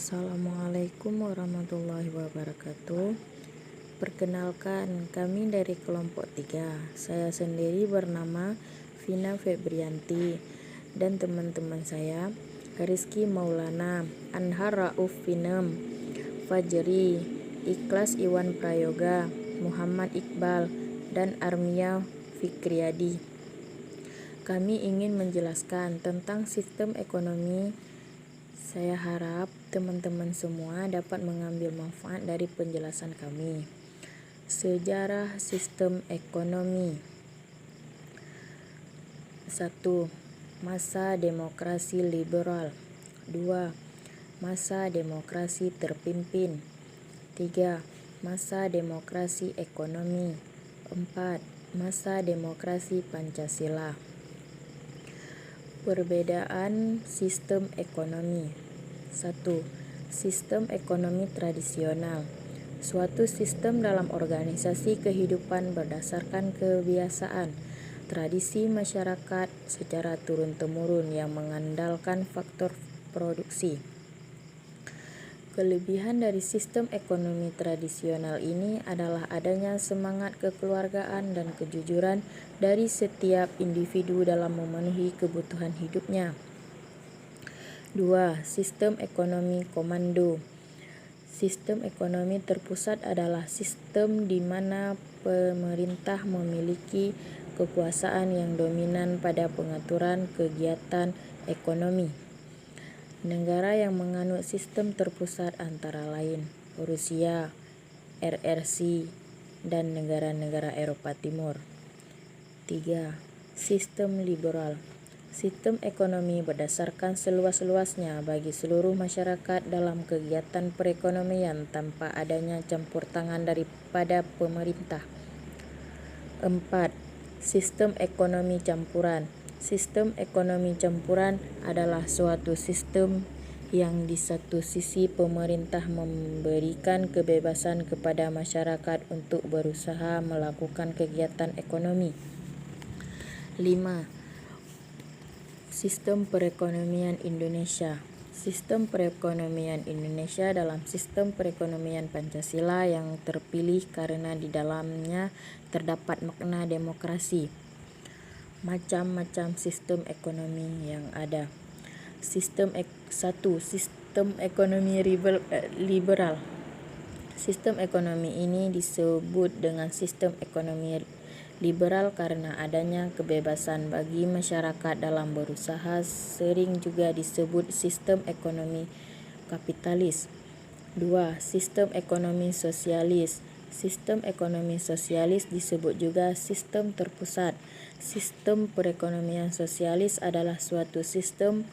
Assalamualaikum warahmatullahi wabarakatuh. Perkenalkan, kami dari kelompok 3. Saya sendiri bernama Vina Febrianti dan teman-teman saya Rizky Maulana, Anhar Rauf Finem, Fajri, Ikhlas Iwan Prayoga, Muhammad Iqbal, dan Armia Fikriyadi. Kami ingin menjelaskan tentang sistem ekonomi. Saya harap teman-teman semua dapat mengambil manfaat dari penjelasan kami. Sejarah sistem ekonomi. 1. Masa demokrasi liberal. 2. Masa demokrasi terpimpin. 3. Masa demokrasi ekonomi. 4. Masa demokrasi Pancasila. Perbedaan sistem ekonomi. 1. Sistem ekonomi tradisional. Suatu sistem dalam organisasi kehidupan berdasarkan kebiasaan, tradisi masyarakat secara turun-temurun yang mengandalkan faktor produksi. Kelebihan dari sistem ekonomi tradisional ini adalah adanya semangat kekeluargaan dan kejujuran dari setiap individu dalam memenuhi kebutuhan hidupnya. 2. Sistem ekonomi komando. Sistem ekonomi terpusat adalah sistem di mana pemerintah memiliki kekuasaan yang dominan pada pengaturan kegiatan ekonomi. Negara yang menganut sistem terpusat antara lain Rusia, RRC, dan negara-negara Eropa Timur. 3. Sistem liberal. Sistem ekonomi berdasarkan seluas-luasnya bagi seluruh masyarakat dalam kegiatan perekonomian tanpa adanya campur tangan daripada pemerintah. 4. Sistem ekonomi campuran. Sistem ekonomi campuran adalah suatu sistem yang di satu sisi pemerintah memberikan kebebasan kepada masyarakat untuk berusaha melakukan kegiatan ekonomi. 5. Sistem perekonomian Indonesia. Sistem perekonomian Indonesia dalam sistem perekonomian Pancasila yang terpilih karena di dalamnya terdapat makna demokrasi. Macam-macam sistem ekonomi yang ada. 1. Sistem ekonomi liberal. Sistem ekonomi ini disebut dengan sistem ekonomi liberal karena adanya kebebasan bagi masyarakat dalam berusaha, sering juga disebut sistem ekonomi kapitalis. 2. Sistem ekonomi sosialis. Sistem ekonomi sosialis disebut juga sistem terpusat. Sistem perekonomian sosialis adalah suatu sistem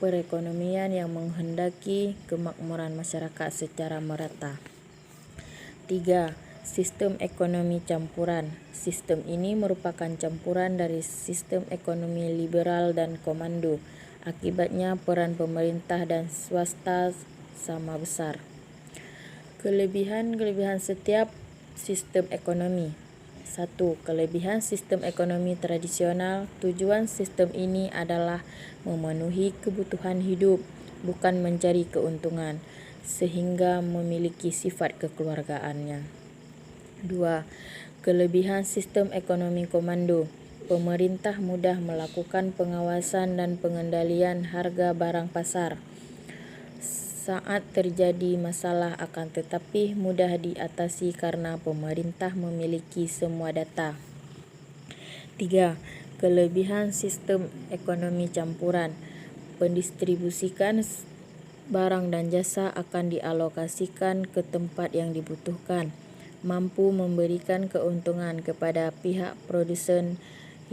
perekonomian yang menghendaki kemakmuran masyarakat secara merata. 3. Sistem ekonomi campuran. Sistem ini merupakan campuran dari sistem ekonomi liberal dan komando. Akibatnya peran pemerintah dan swasta sama besar. Kelebihan setiap sistem ekonomi. 1. Kelebihan sistem ekonomi tradisional. Tujuan sistem ini adalah memenuhi kebutuhan hidup, bukan mencari keuntungan, sehingga memiliki sifat kekeluargaannya. 2. Kelebihan sistem ekonomi komando. Pemerintah mudah melakukan pengawasan dan pengendalian harga barang pasar saat terjadi masalah, akan tetapi mudah diatasi karena pemerintah memiliki semua data. 3. Kelebihan sistem ekonomi campuran. Pendistribusikan barang dan jasa akan dialokasikan ke tempat yang dibutuhkan, mampu memberikan keuntungan kepada pihak produsen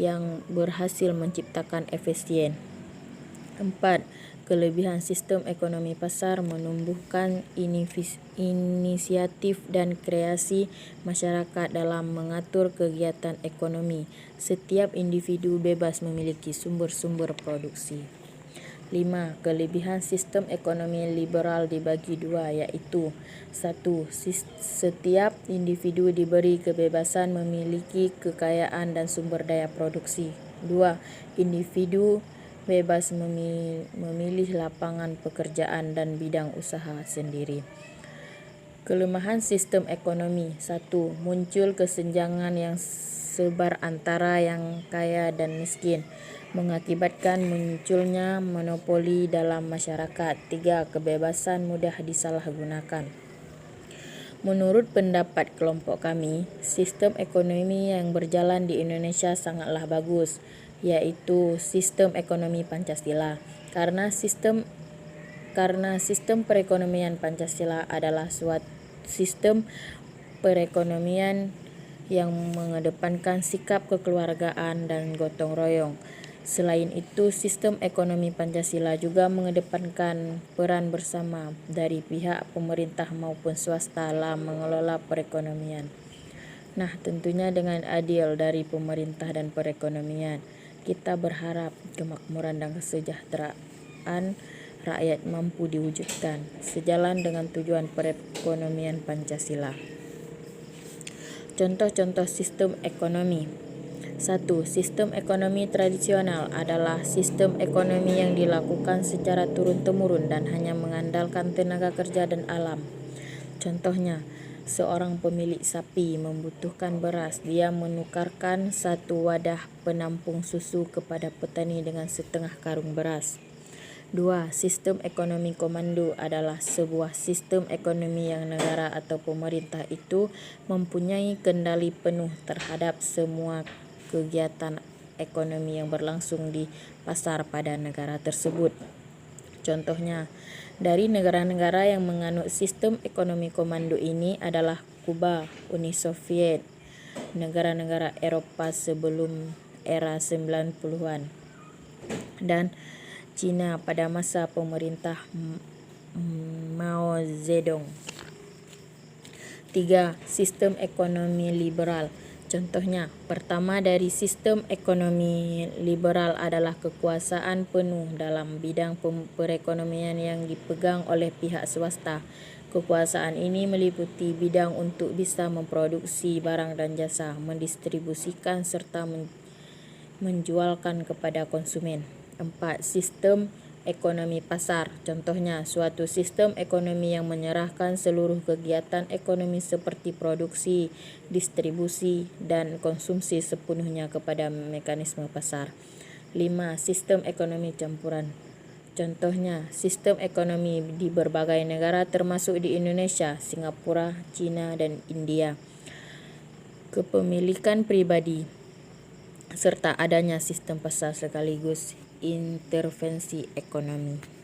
yang berhasil menciptakan efisien. 4. Kelebihan sistem ekonomi pasar menumbuhkan inisiatif dan kreasi masyarakat dalam mengatur kegiatan ekonomi. Setiap individu bebas memiliki sumber-sumber produksi. 5. Kelebihan sistem ekonomi liberal dibagi dua, yaitu 1. Setiap individu diberi kebebasan memiliki kekayaan dan sumber daya produksi. 2. Individu bebas memilih lapangan pekerjaan dan bidang usaha sendiri. Kelemahan sistem ekonomi. 1. Muncul kesenjangan yang sebar antara yang kaya dan miskin, mengakibatkan munculnya monopoli dalam masyarakat. 3. Kebebasan mudah disalahgunakan. Menurut pendapat kelompok kami, sistem ekonomi yang berjalan di Indonesia sangatlah bagus, yaitu sistem ekonomi Pancasila. Karena sistem perekonomian Pancasila adalah suatu sistem perekonomian yang mengedepankan sikap kekeluargaan dan gotong royong. Selain itu, sistem ekonomi Pancasila juga mengedepankan peran bersama dari pihak pemerintah maupun swasta dalam mengelola perekonomian. Nah, tentunya dengan adil dari pemerintah dan perekonomian, kita berharap kemakmuran dan kesejahteraan rakyat mampu diwujudkan, sejalan dengan tujuan perekonomian Pancasila. Contoh-contoh sistem ekonomi. 1. Sistem ekonomi tradisional adalah sistem ekonomi yang dilakukan secara turun-temurun dan hanya mengandalkan tenaga kerja dan alam. Contohnya, seorang pemilik sapi membutuhkan beras, dia menukarkan satu wadah penampung susu kepada petani dengan setengah karung beras. 2. Sistem ekonomi komando adalah sebuah sistem ekonomi yang negara atau pemerintah itu mempunyai kendali penuh terhadap semua kegiatan ekonomi yang berlangsung di pasar pada negara tersebut. Contohnya, dari negara-negara yang menganut sistem ekonomi komando ini adalah Kuba, Uni Soviet, negara-negara Eropa sebelum era 90-an, dan Cina pada masa pemerintah Mao Zedong. 3. Sistem ekonomi liberal. Contohnya, pertama dari sistem ekonomi liberal adalah kekuasaan penuh dalam bidang perekonomian yang dipegang oleh pihak swasta. Kekuasaan ini meliputi bidang untuk bisa memproduksi barang dan jasa, mendistribusikan serta menjualkan kepada konsumen. 4. Sistem ekonomi pasar. Contohnya, suatu sistem ekonomi yang menyerahkan seluruh kegiatan ekonomi seperti produksi, distribusi, dan konsumsi sepenuhnya kepada mekanisme pasar. 5. Sistem ekonomi campuran. Contohnya, sistem ekonomi di berbagai negara termasuk di Indonesia, Singapura, Cina, dan India. Kepemilikan pribadi serta adanya sistem pasar sekaligus intervensi ekonomi.